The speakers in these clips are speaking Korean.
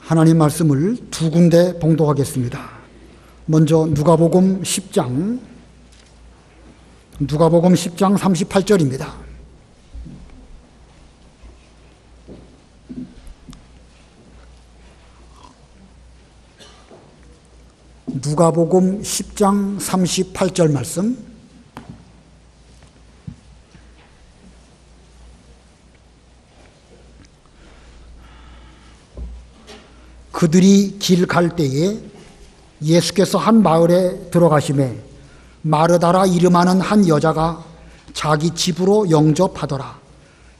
하나님 말씀을 두 군데 봉독하겠습니다. 먼저 누가복음 10장 38절입니다. 누가복음 10장 38절 말씀. 그들이 길 갈 때에 예수께서 한 마을에 들어가시매 마르다라 이름하는 한 여자가 자기 집으로 영접하더라.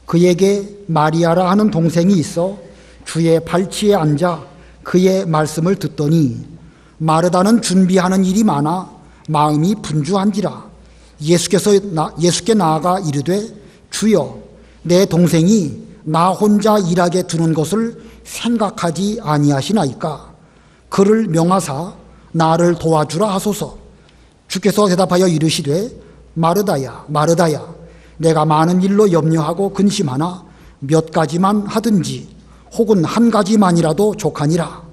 그에게 마리아라 하는 동생이 있어 주의 발치에 앉아 그의 말씀을 듣더니 마르다는 준비하는 일이 많아 마음이 분주한지라. 예수께 나아가 이르되 주여, 내 동생이 나 혼자 일하게 두는 것을 생각하지 아니하시나이까. 그를 명하사 나를 도와주라 하소서. 주께서 대답하여 이르시되 마르다야, 마르다야, 내가 많은 일로 염려하고 근심하나 몇 가지만 하든지 혹은 한 가지만이라도 족하니라.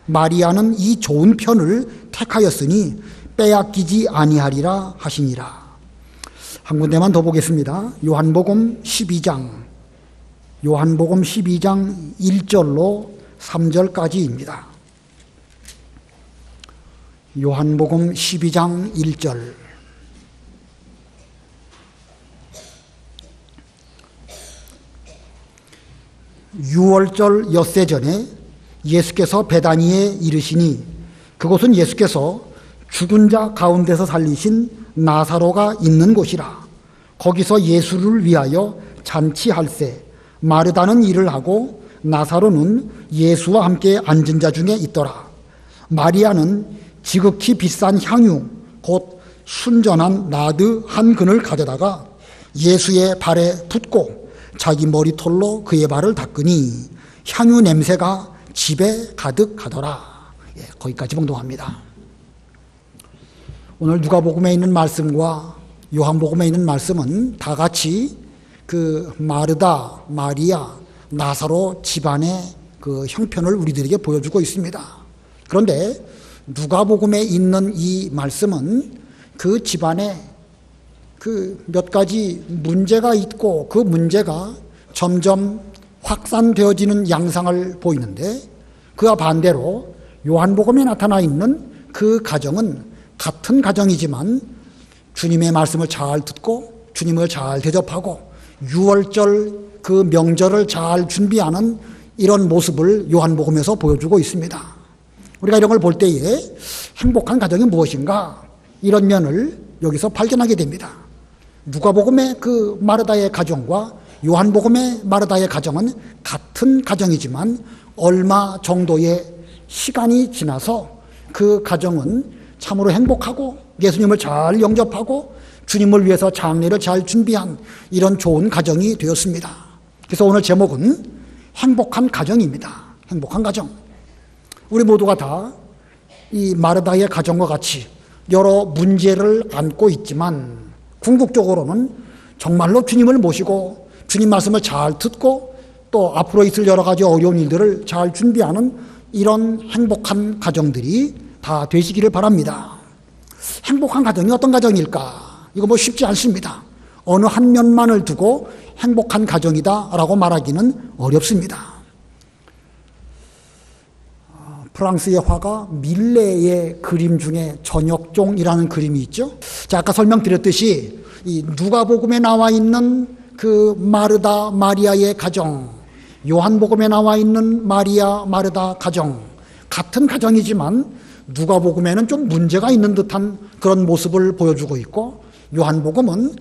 마리아는 이 좋은 편을 택하였으니 빼앗기지 아니하리라 하시니라. 한 군데만 더 보겠습니다. 요한복음 12장 1절로 3절까지입니다. 요한복음 12장 1절. 유월절 엿새 전에 예수께서 베다니에 이르시니 그곳은 예수께서 죽은 자 가운데서 살리신 나사로가 있는 곳이라. 거기서 예수를 위하여 잔치할세 마르다는 일을 하고 나사로는 예수와 함께 앉은 자 중에 있더라. 마리아는 지극히 비싼 향유 곧 순전한 나드 한 근을 가져다가 예수의 발에 붓고 자기 머리털로 그의 발을 닦으니 향유 냄새가 집에 가득하더라. 거기까지 봉독합니다. 오늘 누가복음에 있는 말씀과 요한복음에 있는 말씀은 다 같이 그 마르다, 마리아, 나사로 집안의 그 형편을 우리들에게 보여주고 있습니다. 그런데 누가복음에 있는 이 말씀은 그 집안에 그 몇 가지 문제가 있고 그 문제가 점점 확산되어지는 양상을 보이는데, 그와 반대로 요한복음에 나타나 있는 그 가정은 같은 가정이지만 주님의 말씀을 잘 듣고 주님을 잘 대접하고 유월절 그 명절을 잘 준비하는 이런 모습을 요한복음에서 보여주고 있습니다. 우리가 이런 걸 볼 때에 행복한 가정이 무엇인가, 이런 면을 여기서 발견하게 됩니다. 누가복음의 그 마르다의 가정과 요한복음의 마르다의 가정은 같은 가정이지만 얼마 정도의 시간이 지나서 그 가정은 참으로 행복하고 예수님을 잘 영접하고 주님을 위해서 장례를 잘 준비한 이런 좋은 가정이 되었습니다. 그래서 오늘 제목은 행복한 가정입니다. 행복한 가정. 우리 모두가 다 이 마르다의 가정과 같이 여러 문제를 안고 있지만 궁극적으로는 정말로 주님을 모시고 주님 말씀을 잘 듣고 또 앞으로 있을 여러 가지 어려운 일들을 잘 준비하는 이런 행복한 가정들이 다 되시기를 바랍니다. 행복한 가정이 어떤 가정일까? 이거 뭐 쉽지 않습니다. 어느 한 면만을 두고 행복한 가정이다라고 말하기는 어렵습니다. 프랑스의 화가 밀레의 그림 중에 저녁종이라는 그림이 있죠. 자, 아까 설명드렸듯이 이 누가복음에 나와 있는 그 마르다 마리아의 가정, 요한복음에 나와 있는 마리아 마르다 가정, 같은 가정이지만 누가복음에는 좀 문제가 있는 듯한 그런 모습을 보여주고 있고, 요한복음은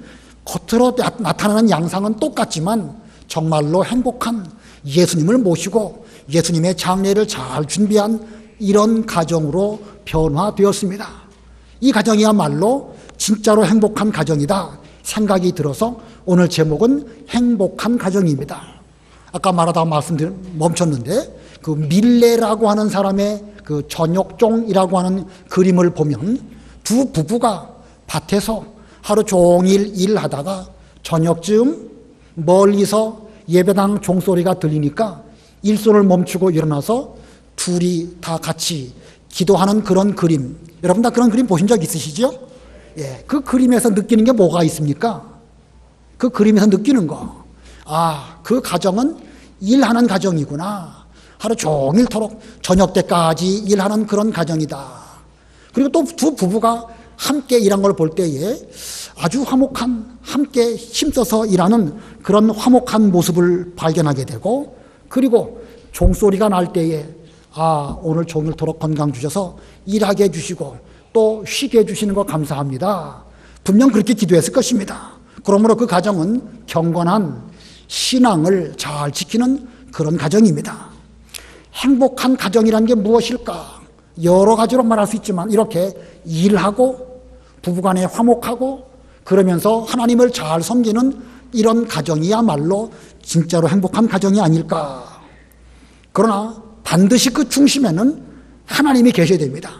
겉으로 나타나는 양상은 똑같지만 정말로 행복한 예수님을 모시고 예수님의 장례를 잘 준비한 이런 가정으로 변화되었습니다. 이 가정이야말로 진짜로 행복한 가정이다 생각이 들어서 오늘 제목은 행복한 가정입니다. 아까 말하다 멈췄는데 그 밀레라고 하는 사람의 그 저녁종이라고 하는 그림을 보면 두 부부가 밭에서 하루 종일 일하다가 저녁쯤 멀리서 예배당 종소리가 들리니까 일손을 멈추고 일어나서 두 둘이 다 같이 기도하는 그런 그림, 여러분 다 그런 그림 보신 적 있으시죠? 예, 그 그림에서 느끼는 게 뭐가 있습니까? 그 그림에서 느끼는 거, 아, 그 가정은 일하는 가정이구나. 하루 종일토록 저녁 때까지 일하는 그런 가정이다. 그리고 또 두 부부가 함께 일한 걸 볼 때에 아주 화목한, 함께 힘써서 일하는 그런 화목한 모습을 발견하게 되고, 그리고 종소리가 날 때에 아, 오늘 종일토록 건강 주셔서 일하게 해주시고 또 쉬게 해주시는 거 감사합니다. 분명 그렇게 기도했을 것입니다. 그러므로 그 가정은 경건한 신앙을 잘 지키는 그런 가정입니다. 행복한 가정이라는 게 무엇일까? 여러 가지로 말할 수 있지만 이렇게 일하고 부부간에 화목하고 그러면서 하나님을 잘 섬기는 이런 가정이야말로 진짜로 행복한 가정이 아닐까. 그러나 반드시 그 중심에는 하나님이 계셔야 됩니다.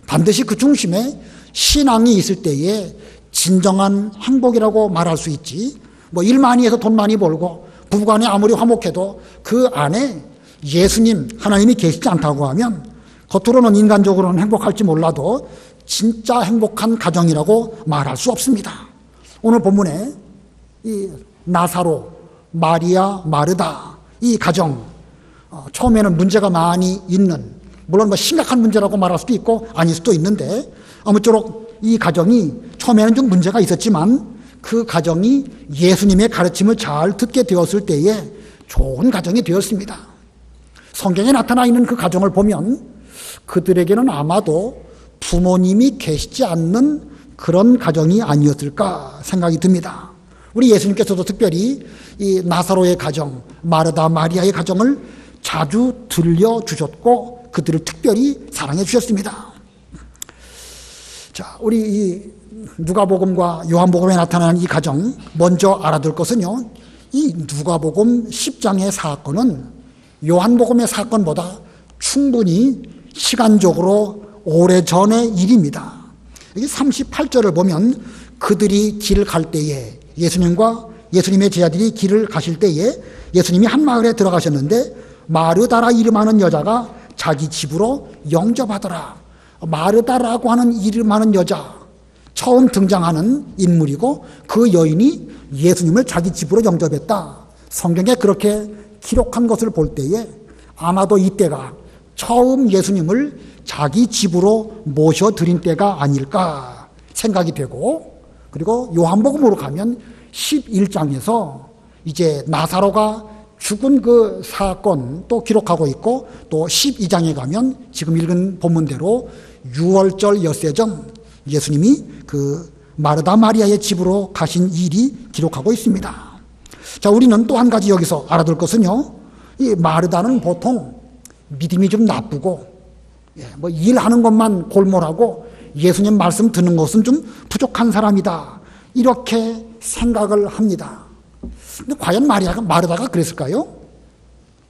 반드시 그 중심에 신앙이 있을 때에 진정한 행복이라고 말할 수 있지. 뭐 일 많이 해서 돈 많이 벌고 부부간에 아무리 화목해도 그 안에 예수님, 하나님이 계시지 않다고 하면 겉으로는 인간적으로는 행복할지 몰라도 진짜 행복한 가정이라고 말할 수 없습니다. 오늘 본문에 이 나사로, 마리아, 마르다 이 가정, 처음에는 문제가 많이 있는, 물론 뭐 심각한 문제라고 말할 수도 있고 아닐 수도 있는데 아무쪼록 이 가정이 처음에는 좀 문제가 있었지만 그 가정이 예수님의 가르침을 잘 듣게 되었을 때에 좋은 가정이 되었습니다. 성경에 나타나 있는 그 가정을 보면 그들에게는 아마도 부모님이 계시지 않는 그런 가정이 아니었을까 생각이 듭니다. 우리 예수님께서도 특별히 이 나사로의 가정, 마르다, 마리아의 가정을 자주 들려주셨고 그들을 특별히 사랑해 주셨습니다. 자, 우리 이 누가복음과 요한복음에 나타나는 이 가정 먼저 알아둘 것은요, 이 누가복음 10장의 사건은 요한복음의 사건보다 충분히 시간적으로 오래전의 일입니다. 여기 38절을 보면 그들이 길을 갈 때에 예수님과 예수님의 제자들이 길을 가실 때에 예수님이 한 마을에 들어가셨는데 마르다라 이름하는 여자가 자기 집으로 영접하더라. 마르다라고 하는 이름하는 여자, 처음 등장하는 인물이고 그 여인이 예수님을 자기 집으로 영접했다. 성경에 그렇게 기록한 것을 볼 때에 아마도 이때가 처음 예수님을 자기 집으로 모셔드린 때가 아닐까 생각이 되고, 그리고 요한복음으로 가면 11장에서 이제 나사로가 죽은 그 사건 또 기록하고 있고, 또 12장에 가면 지금 읽은 본문대로 6월절 엿새정 예수님이 그 마르다 마리아의 집으로 가신 일이 기록하고 있습니다. 자, 우리는 또 한 가지 여기서 알아둘 것은요, 이 마르다는 보통 믿음이 좀 나쁘고, 뭐 일하는 것만 골몰하고 예수님 말씀 듣는 것은 좀 부족한 사람이다, 이렇게 생각을 합니다. 근데 과연 마르다가 그랬을까요?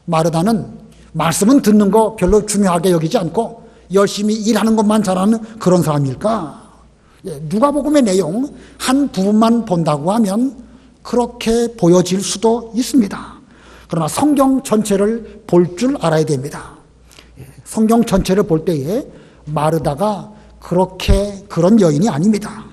마르다는 말씀은 듣는 거 별로 중요하게 여기지 않고 열심히 일하는 것만 잘하는 그런 사람일까? 누가복음의 내용 한 부분만 본다고 하면 그렇게 보여질 수도 있습니다. 그러나 성경 전체를 볼 줄 알아야 됩니다. 성경 전체를 볼 때에 마르다가 그렇게 그런 여인이 아닙니다.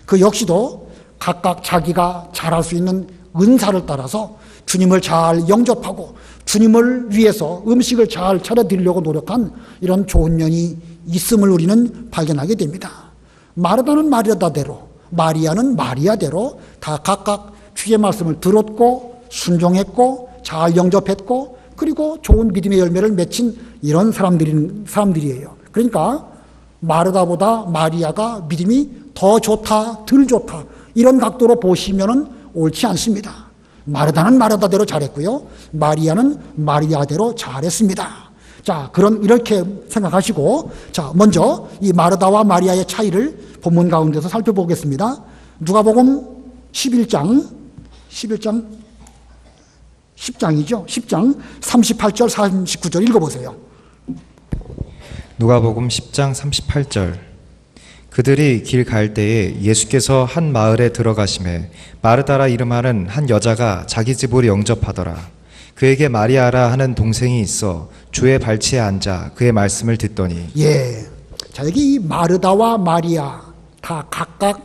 그 역시도 각각 자기가 잘할 수 있는 은사를 따라서 주님을 잘 영접하고 주님을 위해서 음식을 잘 차려드리려고 노력한 이런 좋은 면이 있음을 우리는 발견하게 됩니다. 마르다는 마르다대로, 마리아는 마리아대로 다 각각 주의 말씀을 들었고 순종했고 잘 영접했고 그리고 좋은 믿음의 열매를 맺힌 이런 사람들이에요. 그러니까 마르다보다 마리아가 믿음이 더 좋다, 덜 좋다, 이런 각도로 보시면은 옳지 않습니다. 마르다는 마르다대로 잘했고요, 마리아는 마리아대로 잘했습니다. 자, 이렇게 생각하시고, 자, 먼저 이 마르다와 마리아의 차이를 본문 가운데서 살펴보겠습니다. 누가복음 10장이죠. 10장 38절 39절 읽어보세요. 누가복음 10장 38절. 그들이 길 갈 때에 예수께서 한 마을에 들어가시매 마르다라 이름하는 한 여자가 자기 집으로 영접하더라. 그에게 마리아라 하는 동생이 있어 주의 발치에 앉아 그의 말씀을 듣더니. 예. 자, 여기 이 마르다와 마리아 다 각각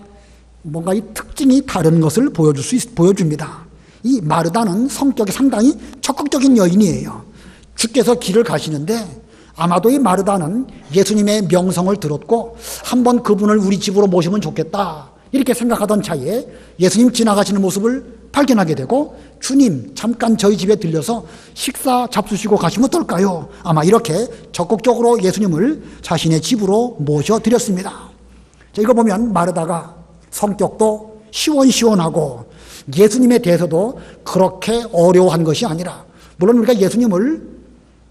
뭔가 이 특징이 다른 것을 보여줍니다. 이 마르다는 성격이 상당히 적극적인 여인이에요. 주께서 길을 가시는데 아마도 이 마르다는 예수님의 명성을 들었고 한번 그분을 우리 집으로 모시면 좋겠다 이렇게 생각하던 차에 예수님 지나가시는 모습을 발견하게 되고 주님 잠깐 저희 집에 들려서 식사 잡수시고 가시면 어떨까요? 아마 이렇게 적극적으로 예수님을 자신의 집으로 모셔드렸습니다. 자, 이거 보면 마르다가 성격도 시원시원하고 예수님에 대해서도 그렇게 어려워한 것이 아니라, 물론 우리가 예수님을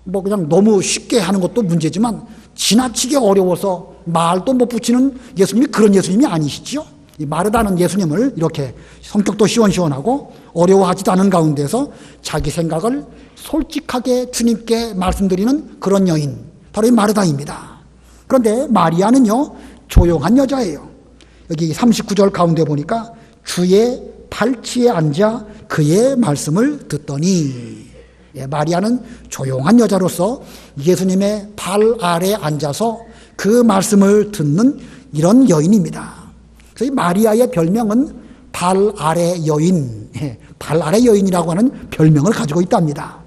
뭐 그냥 너무 쉽게 하는 것도 문제지만 지나치게 어려워서 말도 못 붙이는 예수님이 그런 예수님이 아니시죠. 이 마르다는 예수님을 이렇게 성격도 시원시원하고 어려워하지도 않은 가운데서 자기 생각을 솔직하게 주님께 말씀드리는 그런 여인, 바로 이 마르다입니다. 그런데 마리아는요, 조용한 여자예요. 여기 39절 가운데 보니까 주의 발치에 앉아 그의 말씀을 듣더니, 예, 마리아는 조용한 여자로서 예수님의 발 아래 앉아서 그 말씀을 듣는 이런 여인입니다. 그래서 이 마리아의 별명은 발 아래 여인, 발 아래 여인이라고 하는 별명을 가지고 있답니다.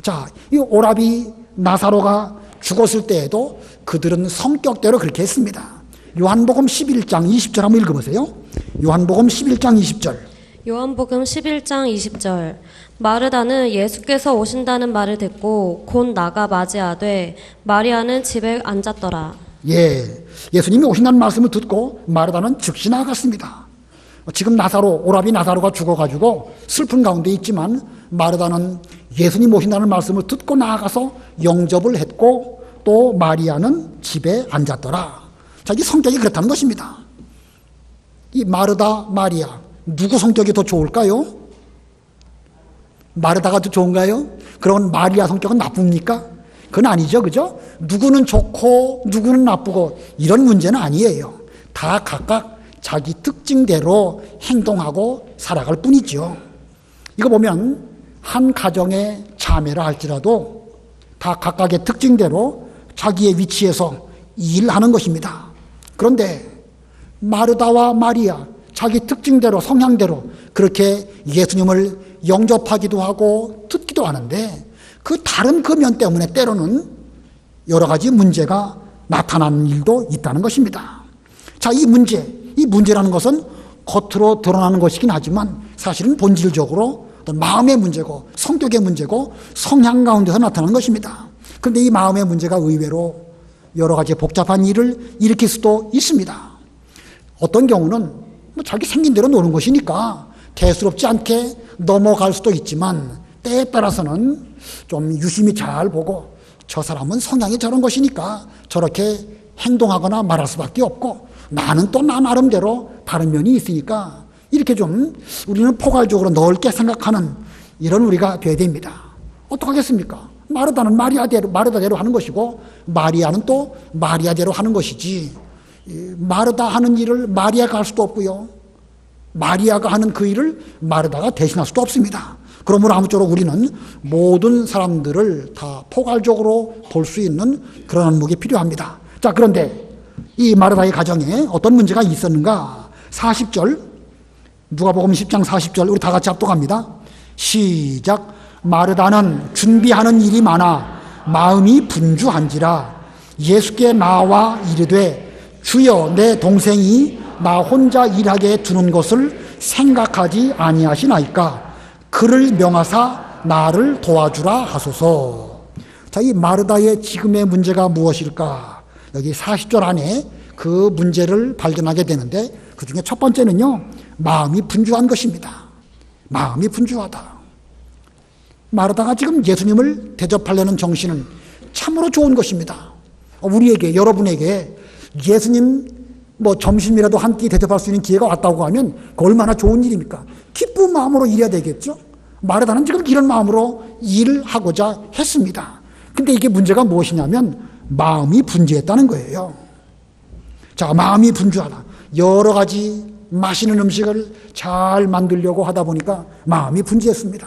자, 이 오라비 나사로가 죽었을 때에도 그들은 성격대로 그렇게 했습니다. 요한복음 11장 20절 한번 읽어보세요. 요한복음 11장 20절. 요한복음 11장 20절. 마르다는 예수께서 오신다는 말을 듣고 곧 나가 맞이하되 마리아는 집에 앉았더라. 예, 예수님이 오신다는 말씀을 듣고 마르다는 즉시 나아갔습니다. 지금 오라비 나사로가 죽어가지고 슬픈 가운데 있지만 마르다는 예수님 오신다는 말씀을 듣고 나아가서 영접을 했고 또 마리아는 집에 앉았더라. 자기 성격이 그렇다는 것입니다. 이 마르다, 마리아 누구 성격이 더 좋을까요? 마르다가 더 좋은가요? 그러면 마리아 성격은 나쁩니까? 그건 아니죠, 그죠? 누구는 좋고 누구는 나쁘고 이런 문제는 아니에요. 다 각각 자기 특징대로 행동하고 살아갈 뿐이죠. 이거 보면 한 가정의 자매라 할지라도 다 각각의 특징대로 자기의 위치에서 일하는 것입니다. 그런데 마르다와 마리아 자기 특징대로 성향대로 그렇게 예수님을 영접하기도 하고 듣기도 하는데 그 다른 그 면 때문에 때로는 여러 가지 문제가 나타나는 일도 있다는 것입니다. 자, 이 문제라는 것은 겉으로 드러나는 것이긴 하지만 사실은 본질적으로 어떤 마음의 문제고 성격의 문제고 성향 가운데서 나타나는 것입니다. 그런데 이 마음의 문제가 의외로 여러 가지 복잡한 일을 일으킬 수도 있습니다. 어떤 경우는 뭐 자기 생긴 대로 노는 것이니까 대수롭지 않게 넘어갈 수도 있지만 때에 따라서는 좀 유심히 잘 보고 저 사람은 성향이 저런 것이니까 저렇게 행동하거나 말할 수밖에 없고 나는 또 나 나름대로 다른 면이 있으니까 이렇게 좀 우리는 포괄적으로 넓게 생각하는 이런 우리가 돼야 됩니다. 어떡하겠습니까? 마르다는 마르다대로 하는 것이고 마리아는 또 마리아대로 하는 것이지 마르다 하는 일을 마리아가 할 수도 없고요. 마리아가 하는 그 일을 마르다가 대신할 수도 없습니다. 그러므로 아무쪼록 우리는 모든 사람들을 다 포괄적으로 볼 수 있는 그런 안목이 필요합니다. 자, 그런데 이 마르다의 가정에 어떤 문제가 있었는가? 40절, 누가복음 10장 40절 우리 다 같이 합독합니다. 시작. 마르다는 준비하는 일이 많아 마음이 분주한지라 예수께 나와 이르되 주여 내 동생이 나 혼자 일하게 두는 것을 생각하지 아니하시나이까 그를 명하사 나를 도와주라 하소서. 자, 이 마르다의 지금의 문제가 무엇일까? 여기 40절 안에 그 문제를 발견하게 되는데 그 중에 첫 번째는요, 마음이 분주한 것입니다. 마음이 분주하다. 마르다가 지금 예수님을 대접하려는 정신은 참으로 좋은 것입니다. 우리에게, 여러분에게 예수님 점심이라도 한 끼 대접할 수 있는 기회가 왔다고 하면 그 얼마나 좋은 일입니까? 기쁜 마음으로 일해야 되겠죠? 마르다는 지금 이런 마음으로 일을 하고자 했습니다. 근데 이게 문제가 무엇이냐면 마음이 분주했다는 거예요. 자, 마음이 분주하다. 여러 가지 맛있는 음식을 잘 만들려고 하다 보니까 마음이 분주했습니다.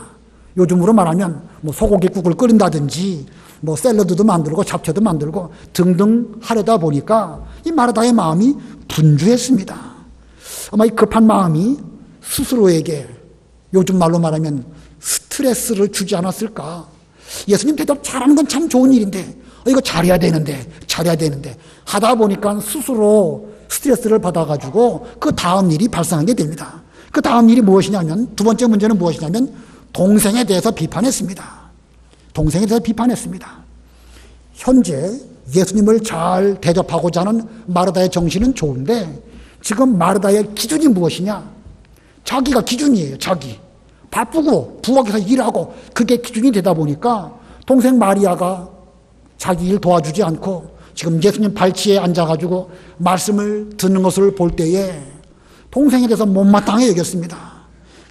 요즘으로 말하면 뭐 소고기국을 끓인다든지 뭐 샐러드도 만들고 잡채도 만들고 등등 하려다 보니까 이 마르다의 마음이 분주했습니다. 아마 이 급한 마음이 스스로에게 요즘 말로 말하면 스트레스를 주지 않았을까. 예수님 대답 잘하는 건 참 좋은 일인데 이거 잘해야 되는데 하다 보니까 스스로 스트레스를 받아가지고 그 다음 일이 발생하게 됩니다. 그 다음 일이 무엇이냐면, 두 번째 문제는 무엇이냐면 동생에 대해서 비판했습니다. 동생에 대해서 비판했습니다. 현재 예수님을 잘 대접하고자 하는 마르다의 정신은 좋은데 지금 마르다의 기준이 무엇이냐? 자기가 기준이에요. 자기. 바쁘고 부엌에서 일하고 그게 기준이 되다 보니까 동생 마리아가 자기 일 도와주지 않고 지금 예수님 발치에 앉아가지고 말씀을 듣는 것을 볼 때에 동생에 대해서 못마땅해 여겼습니다.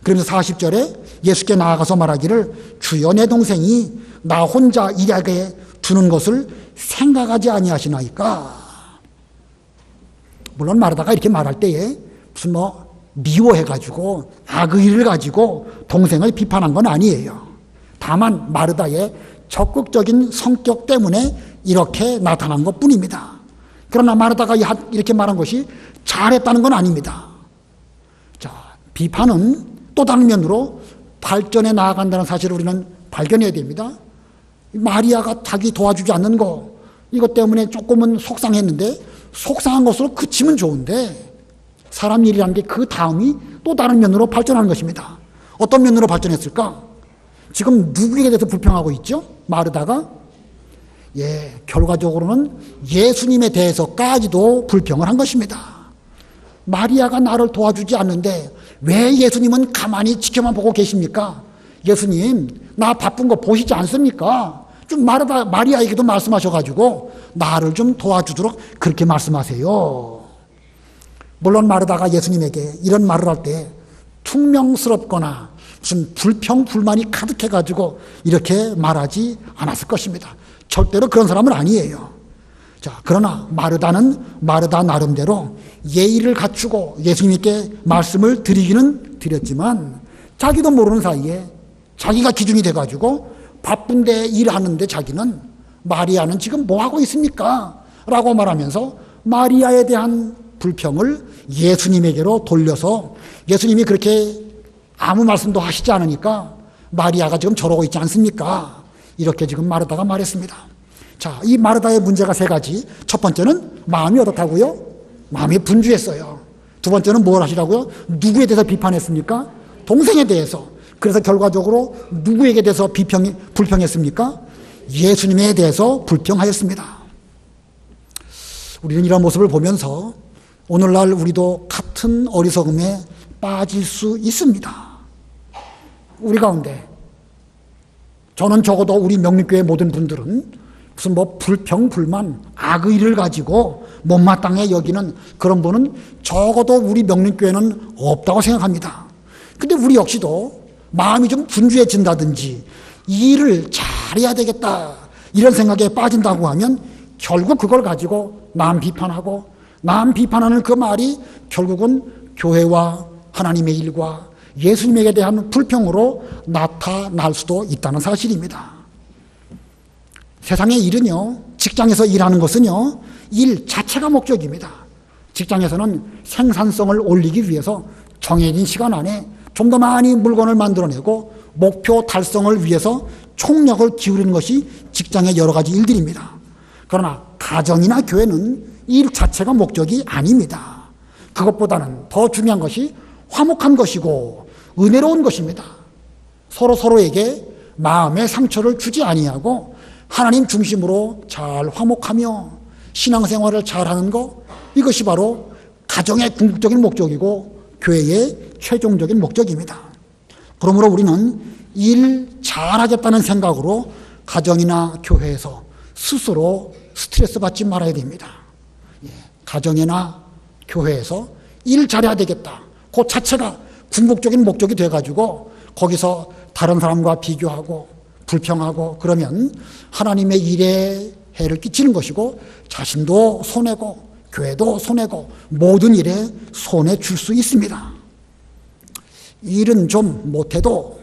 그러면서 40절에 예수께 나아가서 말하기를 주여 내 동생이 나 혼자 일하게 두는 것을 생각하지 아니하시나이까. 물론 마르다가 이렇게 말할 때에 무슨 뭐 미워해가지고 악의를 가지고 동생을 비판한 건 아니에요. 다만 마르다의 적극적인 성격 때문에 이렇게 나타난 것 뿐입니다. 그러나 마르다가 이렇게 말한 것이 잘했다는 건 아닙니다. 자, 비판은 또 다른 면으로 발전해 나아간다는 사실을 우리는 발견해야 됩니다. 마리아가 자기 도와주지 않는 거, 이것 때문에 조금은 속상했는데 속상한 것으로 그치면 좋은데 사람 일이라는 게 그 다음이 또 다른 면으로 발전하는 것입니다. 어떤 면으로 발전했을까? 지금 누구에게 대해서 불평하고 있죠? 마르다가? 결과적으로는 예수님에 대해서까지도 불평을 한 것입니다. 마리아가 나를 도와주지 않는데 왜 예수님은 가만히 지켜만 보고 계십니까? 예수님, 나 바쁜 거 보시지 않습니까? 좀 마리아에게도 말씀하셔가지고 나를 좀 도와주도록 그렇게 말씀하세요. 물론 마르다가 예수님에게 이런 말을 할 때 퉁명스럽거나 무슨 불평, 불만이 가득해가지고 이렇게 말하지 않았을 것입니다. 절대로 그런 사람은 아니에요. 자, 그러나 마르다는 마르다 나름대로 예의를 갖추고 예수님께 말씀을 드리기는 드렸지만 자기도 모르는 사이에 자기가 기준이 돼가지고 바쁜데 일하는데 자기는 마리아는 지금 뭐 하고 있습니까? 라고 말하면서 마리아에 대한 불평을 예수님에게로 돌려서 예수님이 그렇게 아무 말씀도 하시지 않으니까 마리아가 지금 저러고 있지 않습니까? 이렇게 지금 마르다가 말했습니다. 자, 이 마르다의 문제가 세 가지. 첫 번째는 마음이 어떻다고요? 마음이 분주했어요. 두 번째는 뭘 하시라고요? 누구에 대해서 비판했습니까? 동생에 대해서. 그래서 결과적으로 누구에게 대해서 불평했습니까? 예수님에 대해서 불평하였습니다. 우리는 이런 모습을 보면서 오늘날 우리도 같은 어리석음에 빠질 수 있습니다. 우리 가운데 저는 적어도 우리 명립교회 모든 분들은 무슨 뭐 불평, 불만, 악의를 가지고 못마땅해 여기는 그런 분은 적어도 우리 명립교회는 없다고 생각합니다. 근데 우리 역시도 마음이 좀 분주해진다든지 일을 잘해야 되겠다 이런 생각에 빠진다고 하면 결국 그걸 가지고 남 비판하고 남 비판하는 그 말이 결국은 교회와 하나님의 일과 예수님에게 대한 불평으로 나타날 수도 있다는 사실입니다. 세상의 일은요, 직장에서 일하는 것은요, 일 자체가 목적입니다. 직장에서는 생산성을 올리기 위해서 정해진 시간 안에 좀 더 많이 물건을 만들어내고 목표 달성을 위해서 총력을 기울이는 것이 직장의 여러 가지 일들입니다. 그러나 가정이나 교회는 일 자체가 목적이 아닙니다. 그것보다는 더 중요한 것이 화목한 것이고 은혜로운 것입니다. 서로에게 마음의 상처를 주지 아니하고 하나님 중심으로 잘 화목하며 신앙생활을 잘하는 것, 이것이 바로 가정의 궁극적인 목적이고 교회의 최종적인 목적입니다. 그러므로 우리는 일 잘하겠다는 생각으로 가정이나 교회에서 스스로 스트레스 받지 말아야 됩니다. 가정이나 교회에서 일 잘해야 되겠다. 그 자체가 궁극적인 목적이 돼가지고 거기서 다른 사람과 비교하고 불평하고 그러면 하나님의 일에 해를 끼치는 것이고 자신도 손해고 교회도 손해고 모든 일에 손해 줄 수 있습니다. 일은 좀 못해도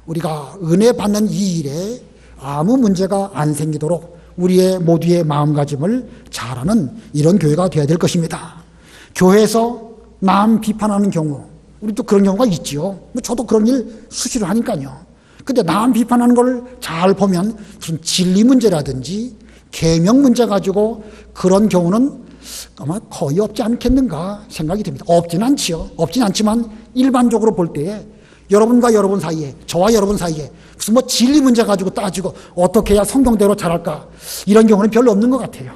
우리가 은혜 받는 이 일에 아무 문제가 안 생기도록 우리의 모두의 마음가짐을 잘하는 이런 교회가 되어야 될 것입니다. 교회에서 남 비판하는 경우, 우리도 그런 경우가 있지요. 저도 그런 일 수시로 하니까요. 근데 남 비판하는 걸 잘 보면 무슨 진리 문제라든지 계명 문제 가지고 그런 경우는 아마 거의 없지 않겠는가 생각이 듭니다. 없지는 않지요. 없지는 않지만 일반적으로 볼 때에 여러분과 여러분 사이에, 저와 여러분 사이에 무슨 뭐 진리 문제 가지고 따지고 어떻게 해야 성경대로 잘할까, 이런 경우는 별로 없는 것 같아요.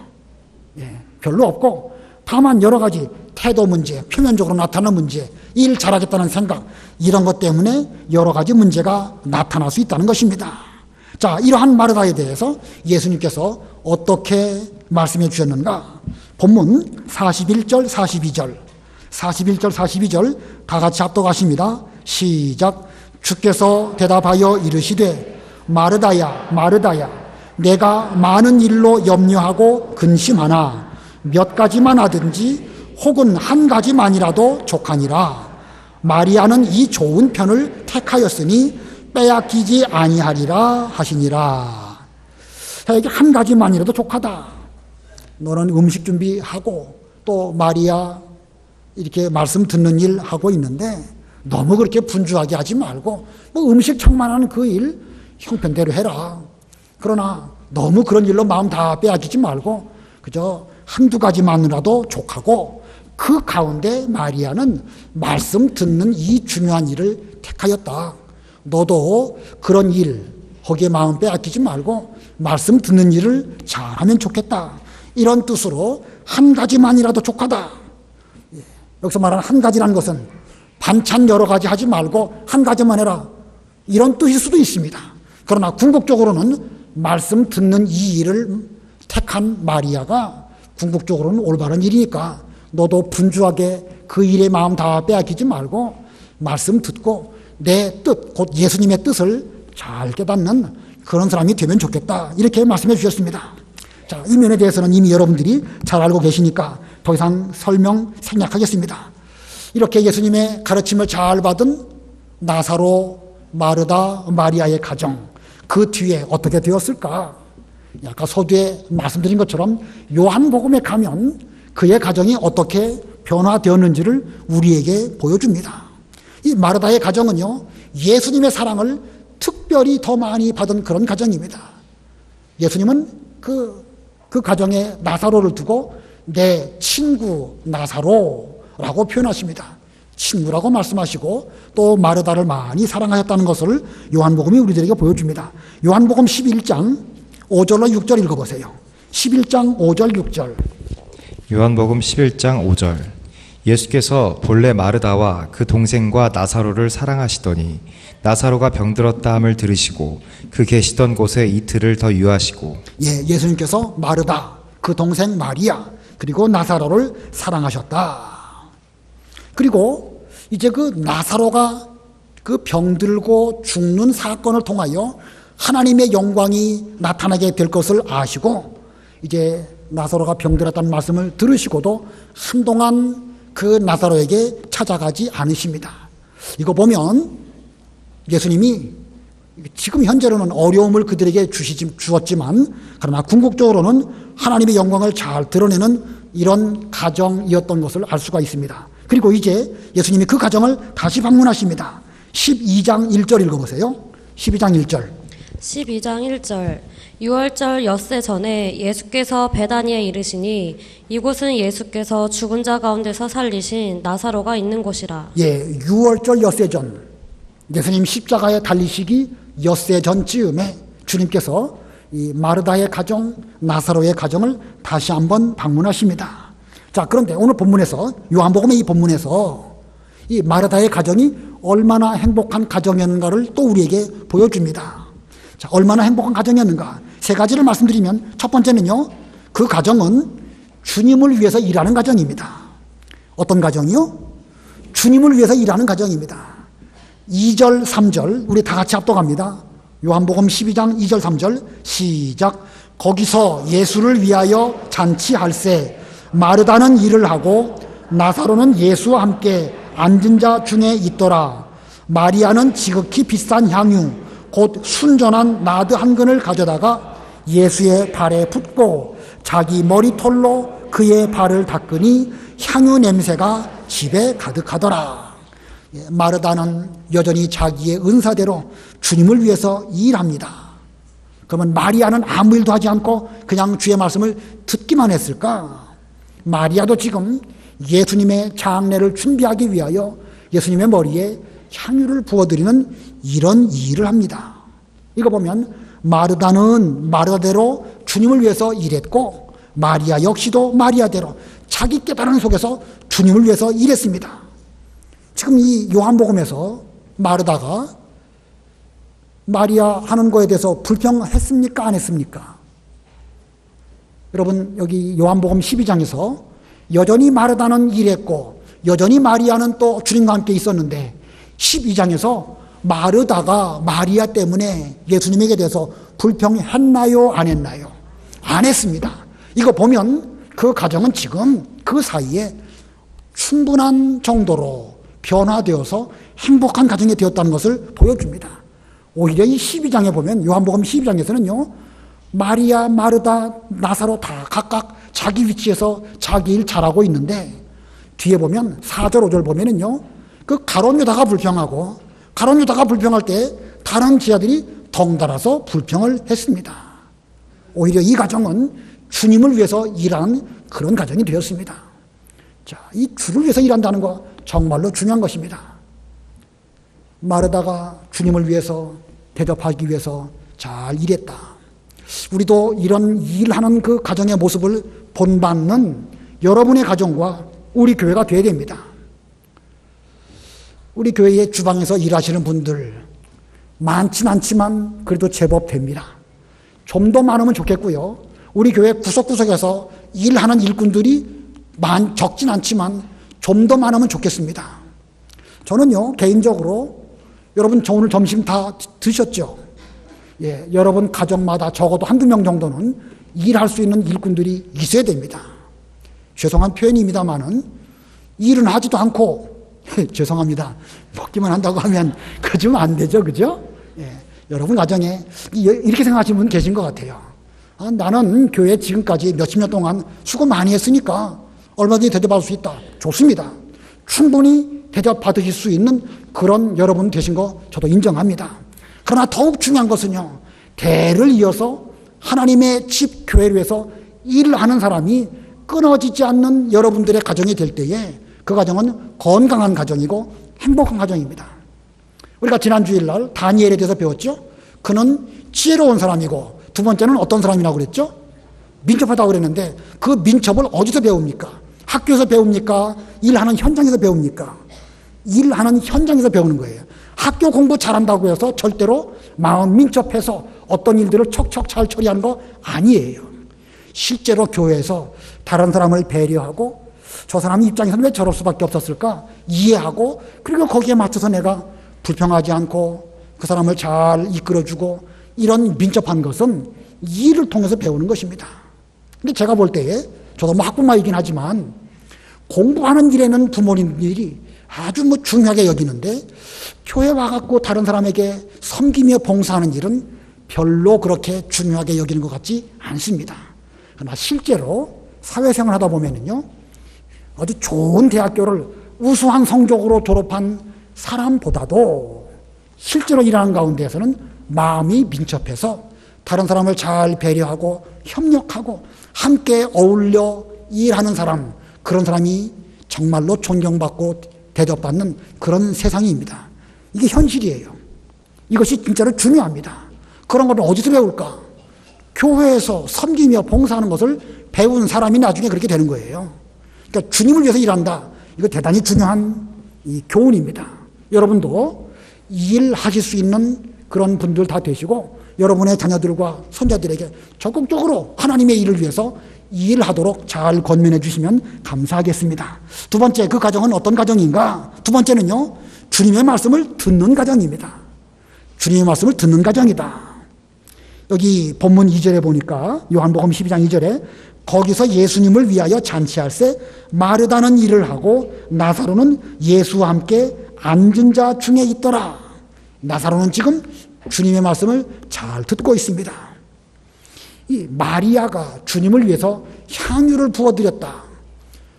예, 별로 없고, 다만 여러 가지 태도 문제, 표면적으로 나타나는 문제, 일 잘하겠다는 생각, 이런 것 때문에 여러 가지 문제가 나타날 수 있다는 것입니다. 자, 이러한 마르다에 대해서 예수님께서 어떻게 말씀해 주셨는가? 본문 41절, 42절, 41절, 42절 다 같이 합독하십니다. 시작. 주께서 대답하여 이르시되 마르다야, 마르다야, 내가 많은 일로 염려하고 근심하나 몇 가지만 하든지 혹은 한 가지만이라도 족하니라. 마리아는 이 좋은 편을 택하였으니 빼앗기지 아니하리라 하시니라. 이게 한 가지만이라도 족하다. 너는 음식 준비하고 또 마리아 이렇게 말씀 듣는 일 하고 있는데 너무 그렇게 분주하게 하지 말고 뭐 음식 청만하는 그 일 형편대로 해라. 그러나 너무 그런 일로 마음 다 빼앗기지 말고 그저 한두 가지만이라도 족하고, 그 가운데 마리아는 말씀 듣는 이 중요한 일을 택하였다. 너도 그런 일, 거기에 마음 빼앗기지 말고 말씀 듣는 일을 잘하면 좋겠다. 이런 뜻으로 한 가지만이라도 족하다. 여기서 말하는 한 가지라는 것은 반찬 여러 가지 하지 말고 한 가지만 해라, 이런 뜻일 수도 있습니다. 그러나 궁극적으로는 말씀 듣는 이 일을 택한 마리아가 궁극적으로는 올바른 일이니까 너도 분주하게 그 일에 마음 다 빼앗기지 말고 말씀 듣고 내 뜻, 곧 예수님의 뜻을 잘 깨닫는 그런 사람이 되면 좋겠다, 이렇게 말씀해 주셨습니다. 자, 이 면에 대해서는 이미 여러분들이 잘 알고 계시니까 더 이상 설명 생략하겠습니다. 이렇게 예수님의 가르침을 잘 받은 나사로, 마르다, 마리아의 가정, 그 뒤에 어떻게 되었을까? 아까 서두에 말씀드린 것처럼 요한복음에 가면 그의 가정이 어떻게 변화되었는지를 우리에게 보여줍니다. 이 마르다의 가정은요, 예수님의 사랑을 특별히 더 많이 받은 그런 가정입니다. 예수님은 그 가정에 나사로를 두고 내 친구 나사로라고 표현하십니다. 친구라고 말씀하시고 또 마르다를 많이 사랑하셨다는 것을 요한복음이 우리들에게 보여줍니다. 요한복음 11장 5절로 6절 읽어보세요. 11장 5절 6절. 요한복음 11장 5절. 예수께서 본래 마르다와 그 동생과 나사로를 사랑하시더니 나사로가 병들었다 함을 들으시고 그 계시던 곳에 이틀을 더 유하시고. 예수님께서 마르다, 그 동생 마리아, 그리고 나사로를 사랑하셨다. 그리고 이제 그 나사로가 그 병들고 죽는 사건을 통하여 하나님의 영광이 나타나게 될 것을 아시고 이제 나사로가 병들었다는 말씀을 들으시고도 한동안 그 나사로에게 찾아가지 않으십니다. 이거 보면 예수님이 지금 현재로는 어려움을 그들에게 주었지만 그러나 궁극적으로는 하나님의 영광을 잘 드러내는 이런 가정이었던 것을 알 수가 있습니다. 그리고 이제 예수님이 그 가정을 다시 방문하십니다. 12장 1절 읽어보세요. 12장 1절. 12장 1절. 6월절 엿새 전에 예수께서 베다니에 이르시니 이곳은 예수께서 죽은 자 가운데서 살리신 나사로가 있는 곳이라. 6월절 엿새 전, 예수님 십자가에 달리시기 엿새 전쯤에 주님께서 이 마르다의 가정, 나사로의 가정을 다시 한번 방문하십니다. 자, 그런데 오늘 본문에서, 요한복음의 이 본문에서 이 마르다의 가정이 얼마나 행복한 가정이었는가를 또 우리에게 보여줍니다. 자, 얼마나 행복한 가정이었는가? 세 가지를 말씀드리면, 첫 번째는요, 그 가정은 주님을 위해서 일하는 가정입니다. 어떤 가정이요? 주님을 위해서 일하는 가정입니다. 2절, 3절, 우리 다 같이 합독합니다. 요한복음 12장 2절, 3절, 시작. 거기서 예수를 위하여 잔치할세 마르다는 일을 하고 나사로는 예수와 함께 앉은 자 중에 있더라. 마리아는 지극히 비싼 향유 곧 순전한 나드 한 근을 가져다가 예수의 발에 붓고 자기 머리털로 그의 발을 닦으니 향유 냄새가 집에 가득하더라. 마르다는 여전히 자기의 은사대로 주님을 위해서 일합니다. 그러면 마리아는 아무 일도 하지 않고 그냥 주의 말씀을 듣기만 했을까? 마리아도 지금 예수님의 장례를 준비하기 위하여 예수님의 머리에 향유를 부어드리는 이런 일을 합니다. 이거 보면 마르다는 마르다대로 주님을 위해서 일했고 마리아 역시도 마리아대로 자기 깨달음 속에서 주님을 위해서 일했습니다. 지금 이 요한복음에서 마르다가 마리아 하는 거에 대해서 불평했습니까? 안 했습니까? 여러분 여기 요한복음 12장에서 여전히 마르다는 일했고 여전히 마리아는 또 주님과 함께 있었는데 12장에서 마르다가 마리아 때문에 예수님에게 대해서 불평했나요? 안 했나요? 안 했습니다. 이거 보면 그 가정은 지금 그 사이에 충분한 정도로 변화되어서 행복한 가정이 되었다는 것을 보여줍니다. 오히려 이 12장에 보면 요한복음 12장에서는요. 마리아, 마르다, 나사로 다 각각 자기 위치에서 자기 일 잘하고 있는데 뒤에 보면 4절 5절 보면은요. 그 가룟 유다가 불평하고 가룟 유다가 불평할 때 다른 제자들이 덩달아서 불평을 했습니다. 오히려 이 가정은 주님을 위해서 일하는 그런 가정이 되었습니다. 자, 이 주를 위해서 일한다는 거 정말로 중요한 것입니다. 마르다가 주님을 위해서 대접하기 위해서 잘 일했다. 우리도 이런 일하는 그 가정의 모습을 본받는 여러분의 가정과 우리 교회가 되어야 됩니다. 우리 교회의 주방에서 일하시는 분들 많진 않지만 그래도 제법 됩니다. 좀 더 많으면 좋겠고요. 우리 교회 구석구석에서 일하는 일꾼들이 적진 않지만 좀 더 많으면 좋겠습니다. 저는요 개인적으로 여러분 저 오늘 점심 다 드셨죠? 예, 여러분 가정마다 적어도 한두 명 정도는 일할 수 있는 일꾼들이 있어야 됩니다. 죄송한 표현입니다만은 일은 하지도 않고 죄송합니다. 먹기만 한다고 하면 그러면 안 되죠. 그죠? 예, 여러분 가정에 이렇게 생각하시는 분 계신 것 같아요. 나는 교회 지금까지 몇십 년 동안 수고 많이 했으니까 얼마든지 대접받을 수 있다. 좋습니다. 충분히 대접받으실 수 있는 그런 여러분 되신 거 저도 인정합니다. 그러나 더욱 중요한 것은요. 대를 이어서 하나님의 집 교회를 위해서 일을 하는 사람이 끊어지지 않는 여러분들의 가정이 될 때에 그 가정은 건강한 가정이고 행복한 가정입니다. 우리가 지난 주일날 다니엘에 대해서 배웠죠. 그는 지혜로운 사람이고 두 번째는 어떤 사람이라고 그랬죠? 민첩하다고 그랬는데 그 민첩을 어디서 배웁니까? 학교에서 배웁니까? 일하는 현장에서 배웁니까? 일하는 현장에서 배우는 거예요. 학교 공부 잘한다고 해서 절대로 마음 민첩해서 어떤 일들을 척척 잘 처리하는 거 아니에요. 실제로 교회에서 다른 사람을 배려하고 저 사람 입장에서는 왜 저럴 수밖에 없었을까? 이해하고 그리고 거기에 맞춰서 내가 불평하지 않고 그 사람을 잘 이끌어주고 이런 민첩한 것은 일을 통해서 배우는 것입니다. 근데 제가 볼 때에 저도 뭐 학부모이긴 하지만 공부하는 일에는 부모님들이 아주 중요하게 여기는데 교회 와갖고 다른 사람에게 섬기며 봉사하는 일은 별로 그렇게 중요하게 여기는 것 같지 않습니다. 그러나 실제로 사회생활 하다 보면은요, 아주 좋은 대학교를 우수한 성적으로 졸업한 사람보다도 실제로 일하는 가운데에서는 마음이 민첩해서 다른 사람을 잘 배려하고 협력하고 함께 어울려 일하는 사람, 그런 사람이 정말로 존경받고 대접받는 그런 세상입니다. 이게 현실이에요. 이것이 진짜로 중요합니다. 그런 걸 어디서 배울까? 교회에서 섬기며 봉사하는 것을 배운 사람이 나중에 그렇게 되는 거예요. 그러니까 주님을 위해서 일한다. 이거 대단히 중요한 이 교훈입니다. 여러분도 일하실 수 있는 그런 분들 다 되시고 여러분의 자녀들과 손자들에게 적극적으로 하나님의 일을 위해서 일하도록 잘 권면해 주시면 감사하겠습니다. 두 번째, 그 가정은 어떤 가정인가? 두 번째는요, 주님의 말씀을 듣는 가정입니다. 주님의 말씀을 듣는 가정이다. 여기 본문 2절에 보니까 요한복음 12장 2절에 거기서 예수님을 위하여 잔치할세 마르다는 일을 하고 나사로는 예수와 함께 앉은 자 중에 있더라. 나사로는 지금 주님의 말씀을 잘 듣고 있습니다. 이 마리아가 주님을 위해서 향유를 부어드렸다.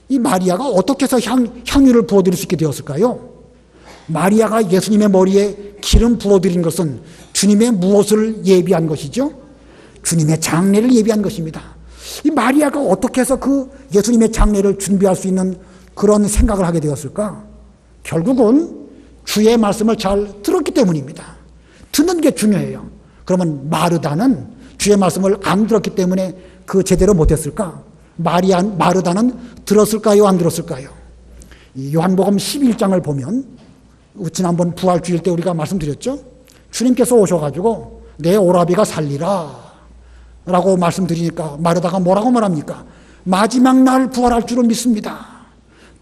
이 마리아가 어떻게 해서 향유를 부어드릴 수 있게 되었을까요? 마리아가 예수님의 머리에 기름 부어드린 것은 주님의 무엇을 예비한 것이죠? 주님의 장례를 예비한 것입니다. 이 마리아가 어떻게 해서 그 예수님의 장례를 준비할 수 있는 그런 생각을 하게 되었을까? 결국은 주의 말씀을 잘 들었기 때문입니다. 듣는 게 중요해요. 그러면 마르다는 주의 말씀을 안 들었기 때문에 그 제대로 못했을까? 마르다는 들었을까요? 안 들었을까요? 이 요한복음 11장을 보면 지난번 부활주일 때 우리가 말씀드렸죠? 주님께서 오셔가지고 내 오라비가 살리라 라고 말씀드리니까 마르다가 뭐라고 말합니까? 마지막 날 부활할 줄을 믿습니다.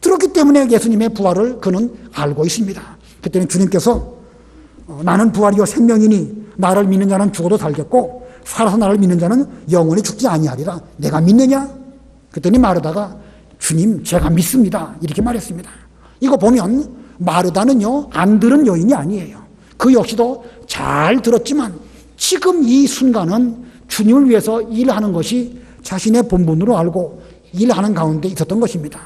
들었기 때문에 예수님의 부활을 그는 알고 있습니다. 그때는 주님께서 나는 부활이요 생명이니 나를 믿는 자는 죽어도 살겠고 살아서 나를 믿는 자는 영원히 죽지 아니하리라. 내가 믿느냐? 그랬더니 마르다가 주님 제가 믿습니다 이렇게 말했습니다. 이거 보면 마르다는요 안 들은 여인이 아니에요. 그 역시도 잘 들었지만 지금 이 순간은 주님을 위해서 일하는 것이 자신의 본분으로 알고 일하는 가운데 있었던 것입니다.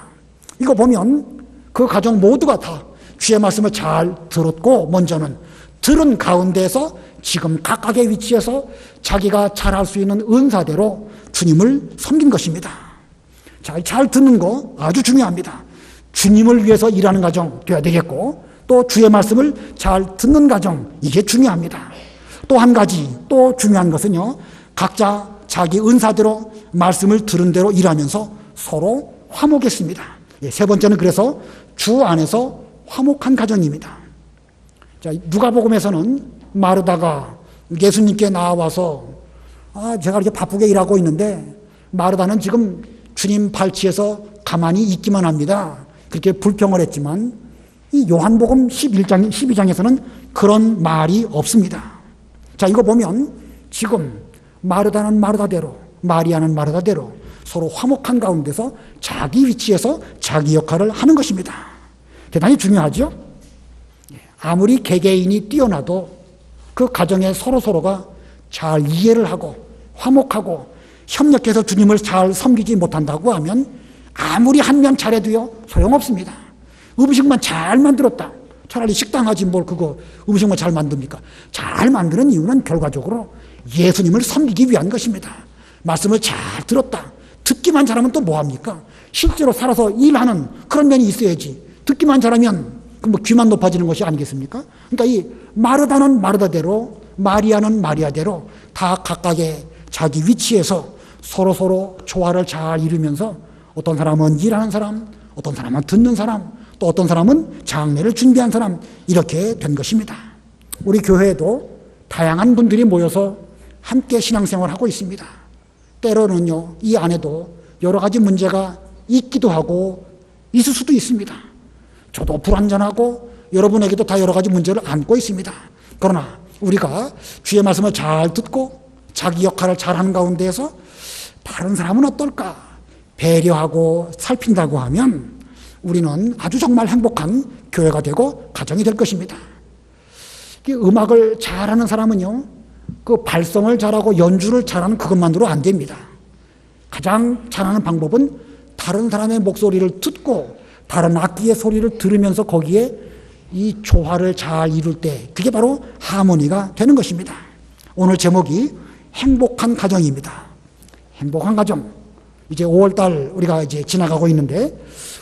이거 보면 그 가정 모두가 다 주의 말씀을 잘 들었고 먼저는 들은 가운데에서 지금 각각의 위치에서 자기가 잘할 수 있는 은사대로 주님을 섬긴 것입니다. 자, 잘 듣는 거 아주 중요합니다. 주님을 위해서 일하는 가정 되어야 되겠고 또 주의 말씀을 잘 듣는 가정 이게 중요합니다. 또 한 가지 또 중요한 것은요 각자 자기 은사대로 말씀을 들은 대로 일하면서 서로 화목했습니다. 세 번째는 그래서 주 안에서 화목한 가정입니다. 자, 누가복음에서는 마르다가 예수님께 나와서 제가 이렇게 바쁘게 일하고 있는데 마르다는 지금 주님 발치에서 가만히 있기만 합니다. 그렇게 불평을 했지만 이 요한복음 12장에서는 그런 말이 없습니다. 자, 이거 보면 지금 마르다는 마르다대로 마리아는 마르다대로 서로 화목한 가운데서 자기 위치에서 자기 역할을 하는 것입니다. 대단히 중요하죠? 아무리 개개인이 뛰어나도 그 가정에 서로서로가 잘 이해를 하고 화목하고 협력해서 주님을 잘 섬기지 못한다고 하면 아무리 한 명 잘해도요 소용없습니다. 음식만 잘 만들었다. 차라리 식당 하지 뭘 그거 음식만 잘 만듭니까? 잘 만드는 이유는 결과적으로 예수님을 섬기기 위한 것입니다. 말씀을 잘 들었다. 듣기만 잘하면 또 뭐합니까? 실제로 살아서 일하는 그런 면이 있어야지. 듣기만 잘하면 뭐 귀만 높아지는 것이 아니겠습니까? 그러니까 이 마르다는 마르다대로 마리아는 마리아대로 다 각각의 자기 위치에서 서로서로 조화를 잘 이루면서 어떤 사람은 일하는 사람, 어떤 사람은 듣는 사람, 또 어떤 사람은 장례를 준비한 사람 이렇게 된 것입니다. 우리 교회에도 다양한 분들이 모여서 함께 신앙생활을 하고 있습니다. 때로는요 이 안에도 여러 가지 문제가 있기도 하고 있을 수도 있습니다. 저도 불완전하고 여러분에게도 다 여러 가지 문제를 안고 있습니다. 그러나 우리가 주의 말씀을 잘 듣고 자기 역할을 잘하는 가운데에서 다른 사람은 어떨까 배려하고 살핀다고 하면 우리는 아주 정말 행복한 교회가 되고 가정이 될 것입니다. 음악을 잘하는 사람은요 그 발성을 잘하고 연주를 잘하는 그것만으로 안 됩니다. 가장 잘하는 방법은 다른 사람의 목소리를 듣고 다른 악기의 소리를 들으면서 거기에 이 조화를 잘 이룰 때 그게 바로 하모니가 되는 것입니다. 오늘 제목이 행복한 가정입니다. 행복한 가정. 이제 5월달 우리가 이제 지나가고 있는데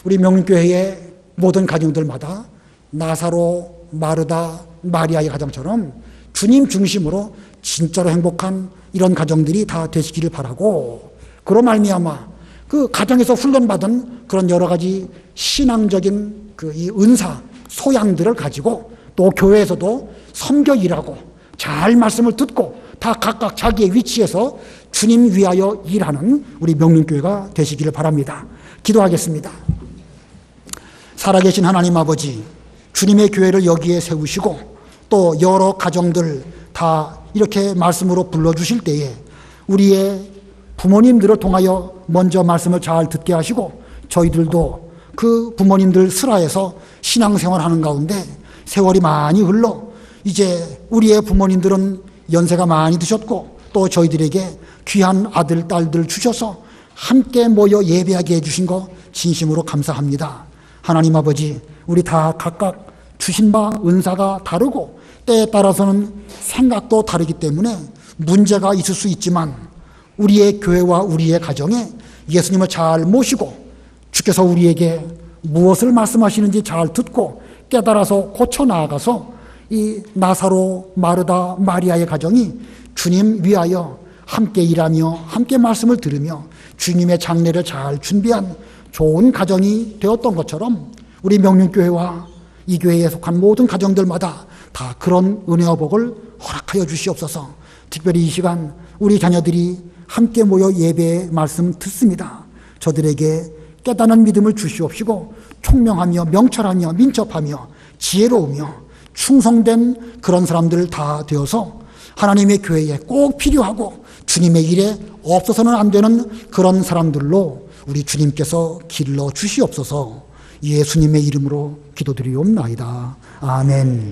우리 명륜교회의 모든 가정들마다 나사로, 마르다, 마리아의 가정처럼 주님 중심으로 진짜로 행복한 이런 가정들이 다 되시기를 바라고 그로 말미암아 그 가정에서 훈련받은 그런 여러 가지 신앙적인 그 이 은사, 소양들을 가지고 또 교회에서도 섬겨 일하고 잘 말씀을 듣고 다 각각 자기의 위치에서 주님 위하여 일하는 우리 명륜교회가 되시기를 바랍니다. 기도하겠습니다. 살아계신 하나님 아버지, 주님의 교회를 여기에 세우시고 또 여러 가정들 다 이렇게 말씀으로 불러주실 때에 우리의 부모님들을 통하여 먼저 말씀을 잘 듣게 하시고 저희들도 그 부모님들 슬하에서 신앙생활 하는 가운데 세월이 많이 흘러 이제 우리의 부모님들은 연세가 많이 드셨고 또 저희들에게 귀한 아들, 딸들 주셔서 함께 모여 예배하게 해주신 거 진심으로 감사합니다. 하나님 아버지, 우리 다 각각 주신 바 은사가 다르고 때에 따라서는 생각도 다르기 때문에 문제가 있을 수 있지만 우리의 교회와 우리의 가정에 예수님을 잘 모시고 주께서 우리에게 무엇을 말씀하시는지 잘 듣고 깨달아서 고쳐 나아가서 이 나사로, 마르다, 마리아의 가정이 주님 위하여 함께 일하며 함께 말씀을 들으며 주님의 장례를 잘 준비한 좋은 가정이 되었던 것처럼 우리 명륜교회와 이 교회에 속한 모든 가정들마다 다 그런 은혜와 복을 허락하여 주시옵소서. 특별히 이 시간 우리 자녀들이 함께 모여 예배의 말씀 듣습니다. 저들에게 깨닫는 믿음을 주시옵시고 총명하며 명철하며 민첩하며 지혜로우며 충성된 그런 사람들 다 되어서 하나님의 교회에 꼭 필요하고 주님의 일에 없어서는 안 되는 그런 사람들로 우리 주님께서 길러 주시옵소서. 예수님의 이름으로 기도드리옵나이다. 아멘.